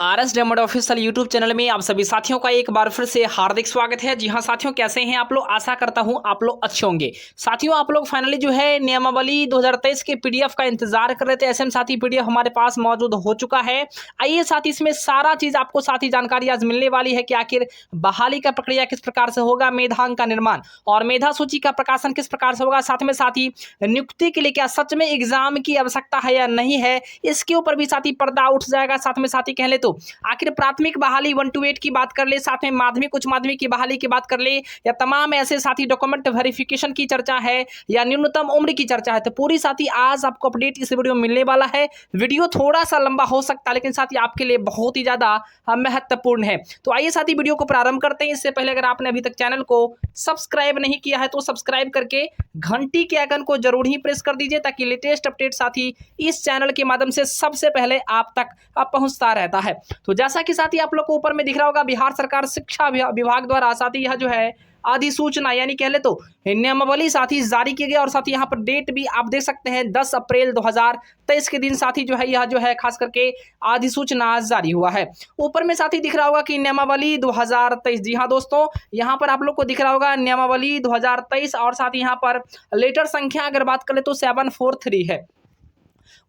RS diamond official YouTube channel में आप सभी साथियों का एक बार फिर से हार्दिक स्वागत है। जी हाँ साथियों, कैसे हैं आप लोग? आशा करता हूं आप लोग अच्छे होंगे। साथियों, आप लोग फाइनली जो है नियमावली 2023 के पीडीएफ का इंतजार कर रहे थे। ऐसे में साथी पीडीएफ हमारे पास मौजूद हो चुका है। आइए साथी, इसमें सारा चीज आपको साथी जानकारी आज मिलने वाली है कि आखिर बहाली का प्रक्रिया किस प्रकार से होगा, मेधांक का निर्माण और मेधा सूची का प्रकाशन किस प्रकार से होगा, साथ में साथी नियुक्ति के लिए क्या सच में एग्जाम की आवश्यकता है या नहीं है, इसके ऊपर भी साथी पर्दा उठ जाएगा। साथ में साथी कह ले तो आखिर प्राथमिक बहाली 1 to 8 की बात कर ले, साथ में माध्यमिक उच्च माध्यमिक की बहाली की बात कर ले, या तमाम ऐसे साथी डॉक्यूमेंट वेरिफिकेशन की चर्चा है या न्यूनतम उम्र की चर्चा है, तो पूरी साथी आज आपको अपडेट इस वीडियो में मिलने वाला है। वीडियो थोड़ा सा लंबा हो सकता है लेकिन साथी आपके लिए बहुत ही ज्यादा महत्वपूर्ण है। तो आइए साथी वीडियो को प्रारंभ करते हैं। इससे पहले अगर आपने अभी तक चैनल को सब्सक्राइब नहीं किया है तो सब्सक्राइब करके घंटी के आइकन को जरूर ही प्रेस कर दीजिए ताकि लेटेस्ट अपडेट साथी इस चैनल के माध्यम से सबसे पहले आप तक पहुंचता रहता है। तो जैसा कि साथी आप लोग को ऊपर में दिख रहा होगा, बिहार सरकार शिक्षा विभाग द्वारा साथी यह जो है अधिसूचना यानी कह ले तो नियमावली साथी जारी की गई और साथी यहाँ पर डेट भी आप देख सकते हैं 10 अप्रैल 2023 के दिन साथी जो है यह जो है खास करके अधिसूचना जारी हुआ है। ऊपर में साथी दिख रहा होगा कि नियमावली 2023। जी हाँ दोस्तों, यहाँ पर आप लोग को दिख रहा होगा नियमावली 2023 और साथ ही यहाँ पर लेटर संख्या अगर बात करें तो 743 है।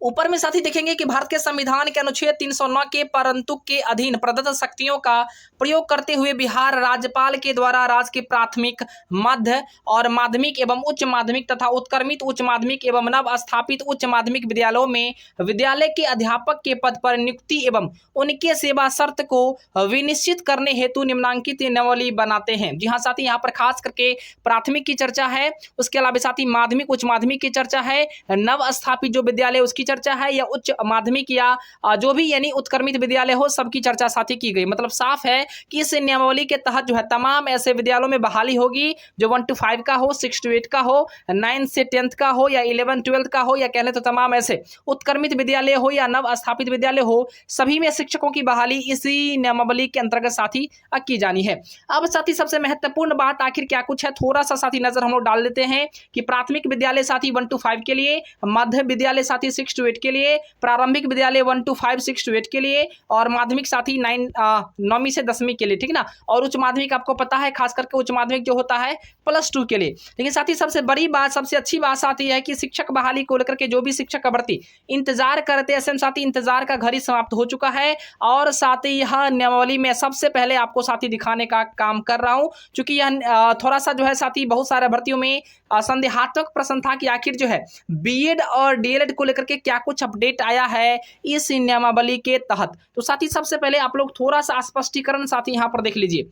ऊपर में साथी देखेंगे कि भारत के संविधान के अनुच्छेद 309 के परंतु के अधीन प्रदत्त शक्तियों का प्रयोग करते हुए बिहार राज्यपाल के द्वारा राज्य के प्राथमिक, मध्य और माध्यमिक एवं उच्च माध्यमिक तथा उत्क्रमित उच्च माध्यमिक एवं नव स्थापित उच्च माध्यमिक विद्यालयों में विद्यालय के अध्यापक के पद पर नियुक्ति एवं उनके सेवा शर्त को विनिश्चित करने हेतु निम्नांकित नियमावली बनाते हैं। जी हाँ साथी, यहाँ पर खास करके प्राथमिक की चर्चा है, उसके अलावा साथी माध्यमिक उच्च माध्यमिक की चर्चा है, नव स्थापित जो विद्यालय उसकी चर्चा है, या उच्च माध्यमिक या जो भी यानी उत्क्रमित विद्यालय हो सबकी चर्चा साथी की गई। मतलब साफ है कि इस नियमावली के तहत जो है तमाम ऐसे विद्यालयों में बहाली होगी जो 1 to 5 का हो, 6 to 8 का हो, 9 से 10th का हो, या 11 12th का हो, या कहने तो तमाम ऐसे उत्क्रमित विद्यालय हो या नव स्थापित विद्यालय हो, सभी में शिक्षकों की बहाली इसी नियमावली के अंतर्गत साथी की जानी है। अब साथी सबसे महत्वपूर्ण बात आखिर क्या कुछ है, थोड़ा सा साथी नजर हम लोग डाल देते हैं कि प्राथमिक विद्यालय साथी 1 to 5 के लिए, मध्य विद्यालय साथी 6 to 8 के लिए, प्रारंभिक विद्यालय 1 to 5 6 to 8 के लिए, और माध्यमिक साथी 9वीं से 10वीं के लिए, ठीक ना। और उच्च माध्यमिक आपको पता है खास करके उच्च माध्यमिक जो होता है +2 के लिए। लेकिन साथी सबसे बड़ी बात, सबसे अच्छी बात आती है कि शिक्षक बहाली को लेकर के जो भी शिक्षक का भर्ती इंतजार करते हैं, साथी इंतजार का घड़ी समाप्त हो चुका है। और साथ ही यह नियमावली में सबसे पहले आपको साथी दिखाने का काम कर रहा हूं, क्योंकि यह थोड़ा सा जो है साथी बहुत सारे भर्तियों में संदेहात्मक प्रश्न था कि आखिर जो है बीएड और डीएलएड को लेकर के क्या कुछ अपडेट आया है इस नियमावली के तहत। तो साथी सबसे पहले आप लोग थोड़ा सा स्पष्टीकरण साथी यहां पर देख लीजिए।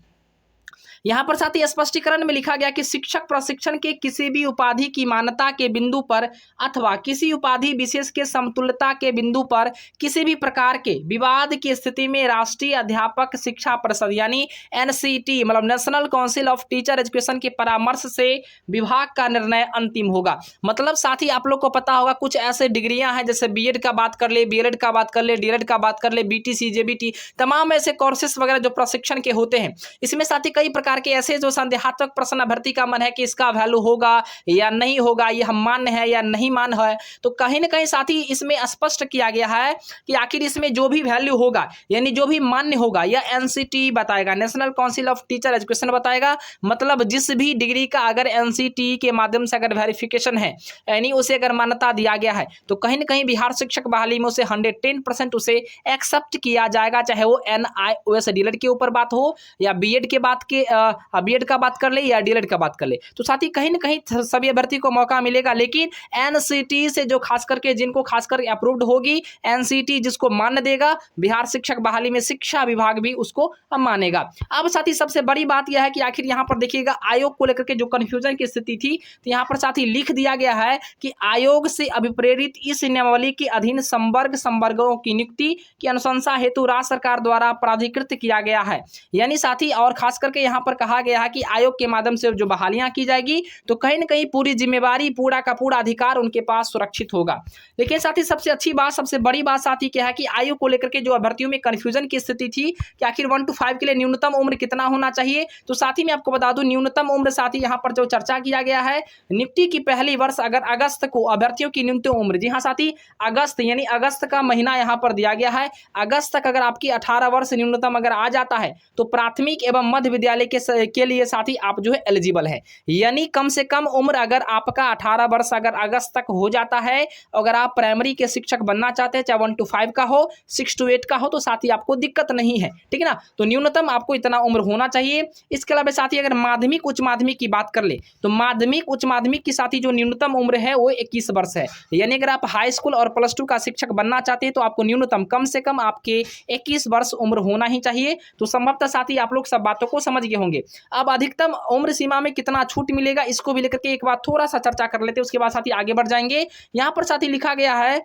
यहाँ पर साथी स्पष्टीकरण में लिखा गया कि शिक्षक प्रशिक्षण के किसी भी उपाधि की मान्यता के बिंदु पर अथवा किसी उपाधि विशेष के समतुल्यता के बिंदु पर किसी भी प्रकार के विवाद की स्थिति में राष्ट्रीय अध्यापक शिक्षा परिषद यानी एनसीटी मतलब national council of teacher education के परामर्श से विभाग का निर्णय अंतिम होगा। मतलब साथी आप लोग को पता होगा कुछ ऐसे डिग्रियां हैं जैसे बीएड का बात कर ले, बीएड का बात कर ले, डीएलएड का बात कर ले, बीटीसी, जेबीटी, तमाम ऐसे कोर्सेस वगैरह जो प्रशिक्षण के होते हैं, इसमें साथी कई प्रकार के ऐसे जो संदेहात्मक प्रश्न अभ्यर्थी का मन है कि इसका वैल्यू होगा या नहीं होगा, यह मान्य है या नहीं मान्य है, तो कहीं ना कहीं साथी इसमें स्पष्ट किया गया है कि आखिर इसमें जो भी वैल्यू होगा यानी जो भी मान्य होगा यह एनसीटी बताएगा, national council of teacher education बताएगा। मतलब जिस भी डिग्री का अगर एनसीटी के माध्यम से अगर वेरिफिकेशन है यानी उसे अगर मान्यता दिया गया है तो कहीं ना कहीं बिहार शिक्षक बहाली में उसे 110% उसे एक्सेप्ट किया जाएगा, चाहे वो NIOS डीएलएड के ऊपर बात हो या बीएड के बात के बीएड का बात कर ले या डीएलएड का बात कर ले, तो साथी कहीं ना कहीं सभी अभ्यर्थी को मौका मिलेगा। लेकिन एनसीटी से जो खास करके जिनको खासकर अप्रूव्ड होगी, एनसीटी जिसको मान्य देगा, बिहार शिक्षक बहाली में शिक्षा विभाग भी उसको मानेगा। अब साथी सबसे बड़ी बात यह है कि आखिर यहाँ पर देखिएगा आयोग को लेकर के जो कंफ्यूजन की स्थिति थी, तो यहाँ पर साथी लिख दिया गया है कि आयोग से अभिप्रेरित इस नियमावली के अधीन संवर्गों की नियुक्ति की अनुशंसा हेतु राज्य सरकार द्वारा प्राधिकृत किया गया है। यानी साथी और खास करके यहाँ पर पर कहा गया है कि आयोग के माध्यम से जो बहालियां की जाएगी तो कहीं ना कहीं पूरी जिम्मेवारी, पूरा का पूरा अधिकार उनके पास सुरक्षित होगा। देखिए साथी, सबसे अच्छी बात, सबसे बड़ी बात साथी क्या है कि आयोग को लेकर के जो अभ्यर्थियों में कंफ्यूजन की स्थिति थी कि आखिर 1 to 5 के लिए न्यूनतम उम्र कितना होना चाहिए, तो साथी मैं आपको बता दूं न्यूनतम उम्र साथी यहाँ पर जो चर्चा किया गया है, नियुक्ति की पहली वर्ष अगर अगस्त को अभ्यर्थियों की न्यूनतम उम्र, जी हाँ साथी, अगस्त यानी अगस्त का महीना यहाँ पर दिया गया है, अगस्त तक अगर आपकी 18 वर्ष न्यूनतम अगर आ जाता है तो प्राथमिक एवं मध्य विद्यालय के लिए साथी आप जो है एलिजिबल है। यानी कम से कम उम्र अगर आपका 18 वर्ष अगर अगस्त तक हो जाता है, अगर आप प्राइमरी के शिक्षक बनना चाहते हैं, चाहे 1 to 5 का हो, 6 to 8 का हो, तो साथी आपको दिक्कत नहीं है, ठीक है ना। तो न्यूनतम आपको इतना उम्र होना चाहिए। इसके अलावा साथी अगर माध्यमिक उच्च माध्यमिक की बात कर ले तो माध्यमिक उच्च माध्यमिक की साथी जो न्यूनतम उम्र है वो 21 वर्ष है। यानी अगर आप हाई स्कूल और प्लस 2 का शिक्षक बनना चाहते हैं तो आपको न्यूनतम कम से कम आपके 21 वर्ष उम्र होना ही चाहिए। तो संभवतः साथी आप लोग सब बातों को समझ गए होंगे। अब अधिकतम उम्र सीमा में कितना छूट मिलेगा, इसको भी लेकर के एक बार थोड़ा सा चर्चा कर लेते हैं, उसके बाद साथी आगे बढ़ जाएंगे। यहाँ पर साथी लिखा गया है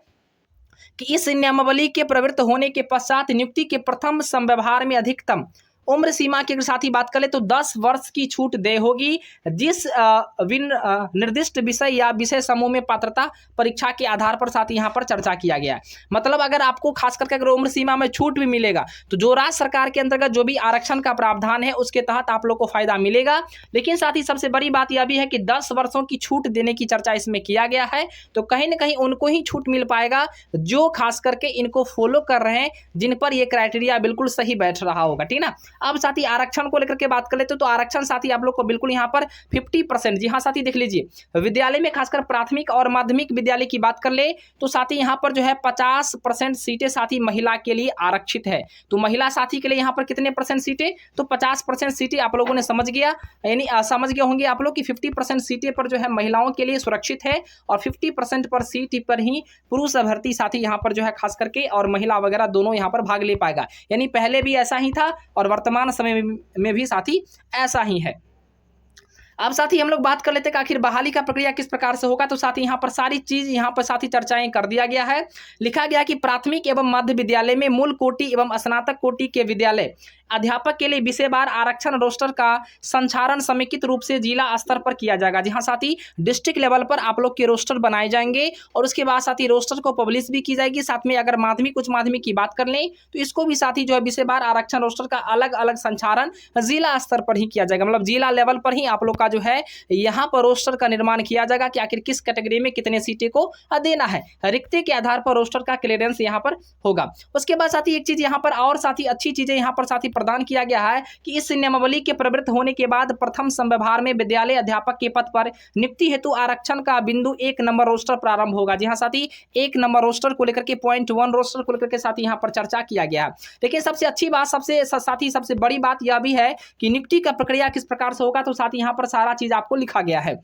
कि इस नियमावली के प्रवृत्त होने के पश्चात नियुक्ति के प्रथम संव्यवहार में अधिकतम उम्र सीमा की अगर साथी बात करें तो 10 वर्ष की छूट दे होगी, जिस निर्दिष्ट विषय या विषय समूह में पात्रता परीक्षा के आधार पर साथी यहाँ पर चर्चा किया गया है। मतलब अगर आपको खास करके अगर उम्र सीमा में छूट भी मिलेगा तो जो राज्य सरकार के अंतर्गत जो भी आरक्षण का प्रावधान है उसके तहत आप लोग को फायदा मिलेगा। लेकिन साथ ही सबसे बड़ी बात यह भी है कि 10 वर्षों की छूट देने की चर्चा इसमें किया गया है, तो कहीं ना कहीं उनको ही छूट मिल पाएगा जो खास करके इनको फॉलो कर रहे हैं, जिन पर यह क्राइटेरिया बिल्कुल सही बैठ रहा होगा, ठीक ना। अब साथी आरक्षण को लेकर के बात कर लेते तो आरक्षण साथी आप लोग को बिल्कुल यहाँ पर 50%, जी हाँ साथी देख लीजिए, विद्यालय में खासकर प्राथमिक और माध्यमिक विद्यालय की बात कर ले तो साथी यहाँ पर जो है 50% सीटें साथी महिला के लिए आरक्षित है। तो महिला साथी के लिए यहाँ पर कितने परसेंट सीटें, तो 50% सीटें आप लोगों ने समझ गया, यानी समझ गए होंगे आप लोग कि 50% सीटें पर जो है महिलाओं के लिए सुरक्षित है और 50% पर सीट पर ही पुरुष अभ्यर्थी साथी यहाँ पर जो है खास करके और महिला वगैरह दोनों यहाँ पर भाग ले पाएगा। यानी पहले भी ऐसा ही था और वर्तमान समय में भी साथी ऐसा ही है। अब साथी हम लोग बात कर लेते हैं कि आखिर बहाली का प्रक्रिया किस प्रकार से होगा, तो साथी यहाँ पर सारी चीज यहाँ पर साथी चर्चाएं कर दिया गया है। लिखा गया कि प्राथमिक एवं मध्य विद्यालय में मूल कोटि एवं स्नातक कोटि के विद्यालय अध्यापक के लिए विषयवार आरक्षण रोस्टर का संचालन समेकित रूप से जिला स्तर पर किया जाएगा। जी हाँ साथी, डिस्ट्रिक्ट लेवल पर आप लोग के रोस्टर बनाए जाएंगे और उसके बाद साथी रोस्टर को पब्लिश भी की जाएगी। साथ में अगर माध्यमिक उच्च माध्यमिक की बात कर लें तो इसको भी साथी जो है विषयवार आरक्षण रोस्टर का अलग अलग संचालन जिला स्तर पर ही किया जाएगा। मतलब जिला लेवल पर ही आप लोग का जो है यहाँ पर रोस्टर का निर्माण किया जाएगा कि आखिर किस कैटेगरी में कितने सीटें को देना है। रिक्ति के आधार पर रोस्टर का क्लियरेंस यहाँ पर होगा। उसके बाद साथी एक चीज यहाँ पर और साथी अच्छी चीजें यहाँ पर साथी प्रदान किया गया है कि इस नियमावली के प्रवृत्त होने के बाद प्रथम संव्यवहार में विद्यालय अध्यापक के पद पर नियुक्ति हेतु आरक्षण का बिंदु 1 नंबर रोस्टर प्रारंभ होगा। जी हाँ साथी, 1 नंबर रोस्टर को लेकर के पॉइंट 1 रोस्टर को लेकर के साथी यहाँ पर चर्चा किया गया है। लेकिन सबसे अच्छी बात, सबसे बड़ी बात यह भी है कि नियुक्ति का प्रक्रिया किस प्रकार से होगा, तो साथी यहाँ पर सारा चीज आपको लिखा गया है।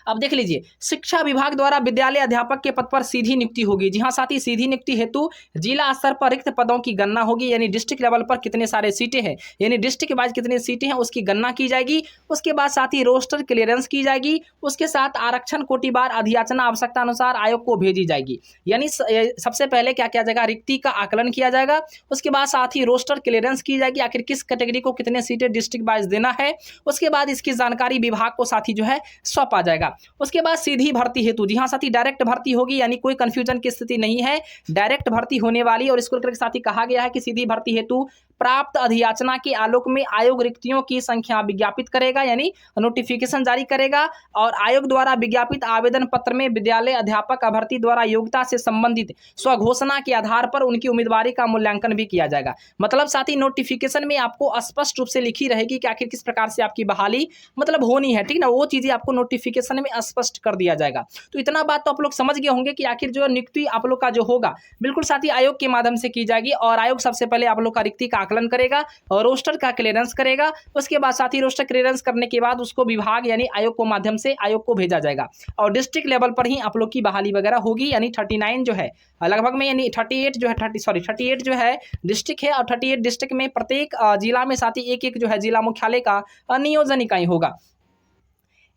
अब देख लीजिए, शिक्षा विभाग द्वारा विद्यालय अध्यापक के पद पर सीधी नियुक्ति होगी। जी हाँ साथी, सीधी नियुक्ति हेतु जिला स्तर पर रिक्त पदों की गणना होगी, यानी डिस्ट्रिक्ट लेवल पर कितने सारे सीटें हैं, यानी डिस्ट्रिक्ट वाइज कितने सीटें हैं उसकी गणना की जाएगी। उसके बाद साथी रोस्टर क्लियरेंस की जाएगी। उसके साथ आरक्षण कोटिवार अधियाचना आवश्यकता अनुसार आयोग को भेजी जाएगी। यानी सबसे पहले क्या किया जाएगा, रिक्ति का आकलन किया जाएगा। उसके बाद साथ ही रोस्टर क्लियरेंस की जाएगी, आखिर किस कैटेगरी को कितने सीटें डिस्ट्रिक्ट वाइज देना है। उसके बाद इसकी जानकारी विभाग को साथी जो है सौंपा जाएगा। उसके बाद सीधी भर्ती हेतु, जी हाँ साथी, डायरेक्ट भर्ती होगी, यानी कोई कंफ्यूजन की स्थिति नहीं है, डायरेक्ट भर्ती होने वाली। और इसको लेकर साथी कहा गया है कि सीधी भर्ती हेतु प्राप्त अधियाचना के आलोक में आयोग रिक्तियों की संख्या विज्ञापित करेगा, यानी नोटिफिकेशन जारी करेगा। और आयोग द्वारा विज्ञापित आवेदन पत्र में विद्यालय अध्यापक अभ्यर्थी द्वारा योग्यता से संबंधित स्वघोषणा के आधार पर उनकी उम्मीदवारी का मूल्यांकन भी किया जाएगा। मतलब साथी नोटिफिकेशन में आपको स्पष्ट रूप से लिखी रहेगी कि आखिर किस प्रकार से आपकी बहाली मतलब होनी है, ठीक ना, वो चीजें आपको नोटिफिकेशन में स्पष्ट कर दिया जाएगा। तो इतना बात तो आप लोग समझ गए होंगे कि आखिर जो नियुक्ति आप लोग का जो होगा बिल्कुल साथी आयोग के माध्यम से की जाएगी। और आयोग सबसे पहले आप लोग का रिक्ति का आकलन करेगा और रोस्टर का क्लियरेंस करेगा। उसके बाद साथी रोस्टर क्लियरेंस करने के बाद उसको विभाग यानी आयोग को माध्यम से आयोग को भेजा जाएगा और डिस्ट्रिक्ट लेवल पर ही आप लोग की बहाली वगैरह होगी। यानी 39 जो है लगभग में, यानी 38 जो है 38 जो है डिस्ट्रिक्ट है और 38 डिस्ट्रिक्ट में प्रत्येक जिला में साथी एक एक जो है जिला मुख्यालय का नियोजन इकाई होगा।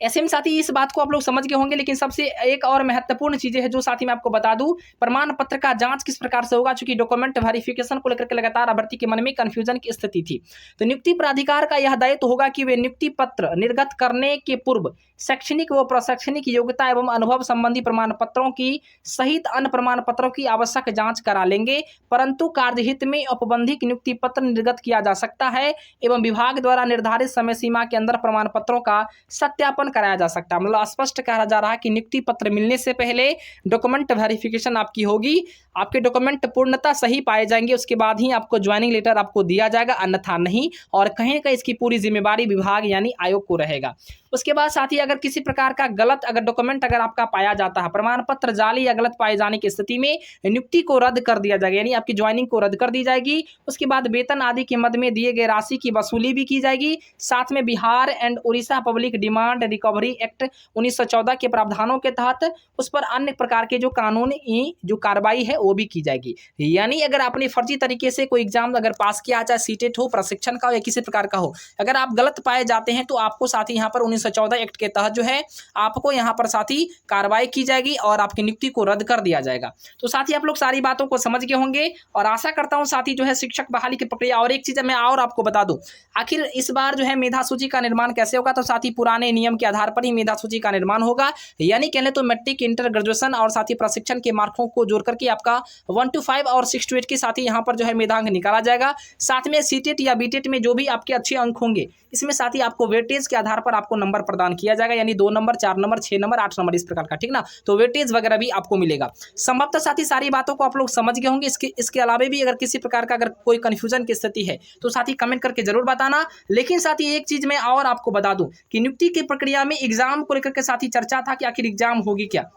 ऐसे में साथी इस बात को आप लोग समझ गए होंगे, लेकिन सबसे एक और महत्वपूर्ण चीजें है जो साथी मैं आपको बता दूं, प्रमाण पत्र का जांच किस प्रकार से होगा, क्योंकि डॉक्यूमेंट वेरिफिकेशन को लेकर के लगातार अभ्यर्थी के मन में कंफ्यूजन की स्थिति थी। तो नियुक्ति प्राधिकार का यह दायित्व होगा कि वे नियुक्ति पत्र निर्गत करने के पूर्व शैक्षणिक व प्रशैक्षणिक योग्यता एवं अनुभव संबंधी प्रमाण पत्रों की सहित अन्य प्रमाण पत्रों की आवश्यक जांच करा लेंगे, परंतु कार्यहित में औपबंधिक नियुक्ति पत्र निर्गत किया जा सकता है एवं विभाग द्वारा निर्धारित समय सीमा के अंदर प्रमाण पत्रों का सत्यापन कराया जा सकता है। मतलब स्पष्ट कहा जा रहा है कि नियुक्ति पत्र मिलने से पहले डॉक्यूमेंट वेरिफिकेशन आपकी होगी, आपके डॉक्यूमेंट पूर्णतः सही पाए जाएंगे, उसके बाद ही आपको ज्वाइनिंग लेटर आपको दिया जाएगा, अन्यथा नहीं। और कहीं ना कहीं इसकी पूरी जिम्मेवारी विभाग यानी आयोग को रहेगा। उसके बाद साथ ही अगर किसी प्रकार का गलत अगर डॉक्यूमेंट अगर आपका पाया जाता है, प्रमाण पत्र जाली या गलत पाए जाने की स्थिति में नियुक्ति को रद्द कर दिया जाएगा, यानी आपकी ज्वाइनिंग को रद्द कर दी जाएगी। उसके बाद वेतन आदि के मद में दिए गए राशि की वसूली भी की जाएगी। साथ में Bihar and Orissa public demand recovery act 1914 के प्रावधानों के तहत उस पर अन्य प्रकार के जो कानूनी जो कार्रवाई है वो भी की जाएगी। यानी अगर आपने फर्जी तरीके से कोई एग्जाम अगर पास किया, चाहे सीटेट हो, प्रशिक्षण का हो या किसी प्रकार का हो, अगर आप गलत पाए जाते हैं तो आपको साथ ही यहाँ पर 1914 एक्ट के तहत जो है आपको यहाँ पर साथ ही कार्रवाई की जाएगी और आपकी नियुक्ति को रद्द कर दिया जाएगा। तो साथ ही आप लोग सारी बातों को समझ गए होंगे और आशा करता हूँ साथ ही जो है शिक्षक बहाली की प्रक्रिया। और एक चीज मैं और आपको बता दूं, आखिर इस बार जो है मेधा सूची का निर्माण कैसे होगा, तो साथ ही पुराने नियम के आधार पर ही मेधा सूची का निर्माण होगा। यानी कहले तो मैट्रिक, इंटर, ग्रेजुएशन और साथ ही प्रशिक्षण के मार्कों को जोड़ करके आपका 1 to 5 और 6 to 8 के साथ ही यहाँ पर जो है मेधांक निकाला जाएगा। साथ में सीटेट या बीटेट में जो भी आपके अच्छे अंक होंगे, इसमें साथ ही आपको वेटेज के आधार पर आपको नंबर प्रदान किया जाएगा, यानी 2 नंबर, 4 नंबर, 6 नंबर, 8 नंबर इस प्रकार का, ठीक ना। तो वेटेज वगैरह भी आपको मिलेगा। संभवतः साथ ही सारी बातों को आप लोग समझ गए होंगे। इसके अलावा भी अगर किसी प्रकार का अगर कोई कंफ्यूजन की स्थिति है तो साथ ही कमेंट करके जरूर बताना। लेकिन साथ ही एक चीज मैं और आपको बता दूं कि नियुक्ति की प्रक्रिया में एग्जाम को लेकर के साथ ही चर्चा था कि आखिर एग्जाम होगी क्या।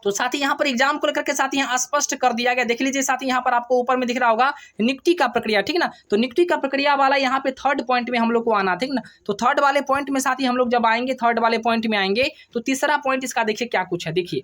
तो साथ ही यहाँ पर एग्जाम को लेकर के साथ ही यहाँ स्पष्ट कर दिया गया। देख लीजिए साथ ही यहाँ पर आपको ऊपर में दिख रहा होगा नियुक्ति का प्रक्रिया, ठीक ना। तो नियुक्ति का प्रक्रिया वाला यहाँ पे 3rd पॉइंट में हम लोग को आना, ठीक ना। तो 3rd वाले पॉइंट में साथ ही हम लोग जब आएंगे, 3rd वाले पॉइंट में आएंगे तो तीसरा पॉइंट इसका देखिए क्या कुछ है। देखिए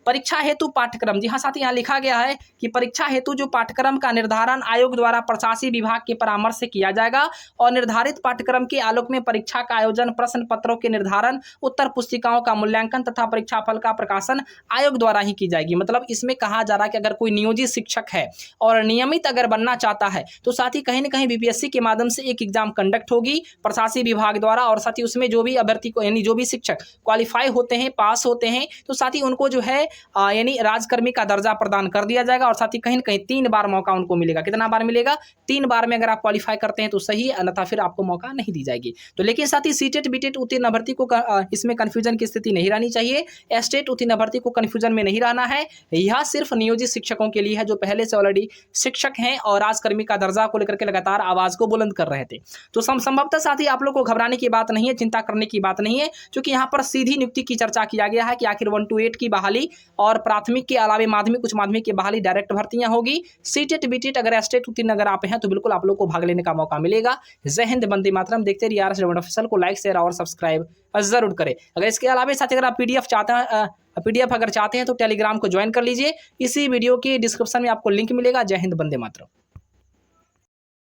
परीक्षा हेतु पाठ्यक्रम, जी हाँ साथ ही यहाँ लिखा गया है कि परीक्षा हेतु जो पाठ्यक्रम का निर्धारण आयोग द्वारा प्रशासकीय विभाग के परामर्श से किया जाएगा और निर्धारित पाठ्यक्रम के आलोक में परीक्षा का आयोजन, प्रश्न पत्रों के निर्धारण, उत्तर पुस्तिकाओं का मूल्यांकन तथा परीक्षा फल का प्रकाशन आयोग द्वारा ही की जाएगी। मतलब इसमें कहा जा रहा है कि अगर कोई नियोजित शिक्षक है और नियमित अगर बनना चाहता है तो साथ ही कहीं ना कहीं बीपीएससी के माध्यम से एक एग्जाम कंडक्ट होगी प्रशासकीय विभाग द्वारा, और साथ ही उसमें जो भी अभ्यर्थी को यानी जो भी शिक्षक क्वालिफाई होते हैं, पास होते हैं, तो साथ ही उनको जो है यानी राजकर्मी का दर्जा प्रदान कर दिया जाएगा। और साथ ही कहीं ना कहीं 3 बार मौका उनको मिलेगा। कितना बार मिलेगा? 3 बार में अगर आप क्वालिफाई करते हैं तो सही, अन्यथा फिर आपको मौका नहीं दी जाएगी। तो लेकिन साथ ही सीटेट बीटेट उत्तीर्ण अभ्यर्थी को इसमें कंफ्यूजन की स्थिति नहीं रहनी चाहिए। एस्टेट उत्तीर्ण अभ्यर्थी को कंफ्यूजन में नहीं रहना है। यह सिर्फ नियोजित शिक्षकों के लिए है जो पहले से ऑलरेडी शिक्षक हैं और राजकर्मी का दर्जा को लेकर के लगातार आवाज को बुलंद कर रहे थे। तो संभवतः साथ ही आप लोग को घबराने की बात नहीं है, चिंता करने की बात नहीं है, क्योंकि यहाँ पर सीधी नियुक्ति की चर्चा किया गया है कि आखिर 1 to 8 की बहाली और प्राथमिक के अलावा माध्यमिक, उच्च माध्यमिक की बहाली डायरेक्ट भर्तियां होगी। सीटेट बीटेट अगर एस्टेट उत्तीर्ण अगर आप हैं तो बिल्कुल आप लोग को भाग लेने का मौका मिलेगा। जय हिंद, वंदे मातरम। देखते रहिए RS रेवंड ऑफिशियल को लाइक, शेयर और सब्सक्राइब जरूर करें। अगर इसके अलावा साथ अगर आप PDF चाहते हैं, PDF अगर चाहते हैं तो टेलीग्राम को ज्वाइन कर लीजिए। इसी वीडियो के डिस्क्रिप्शन में आपको लिंक मिलेगा। जय हिंद, वंदे मातरम।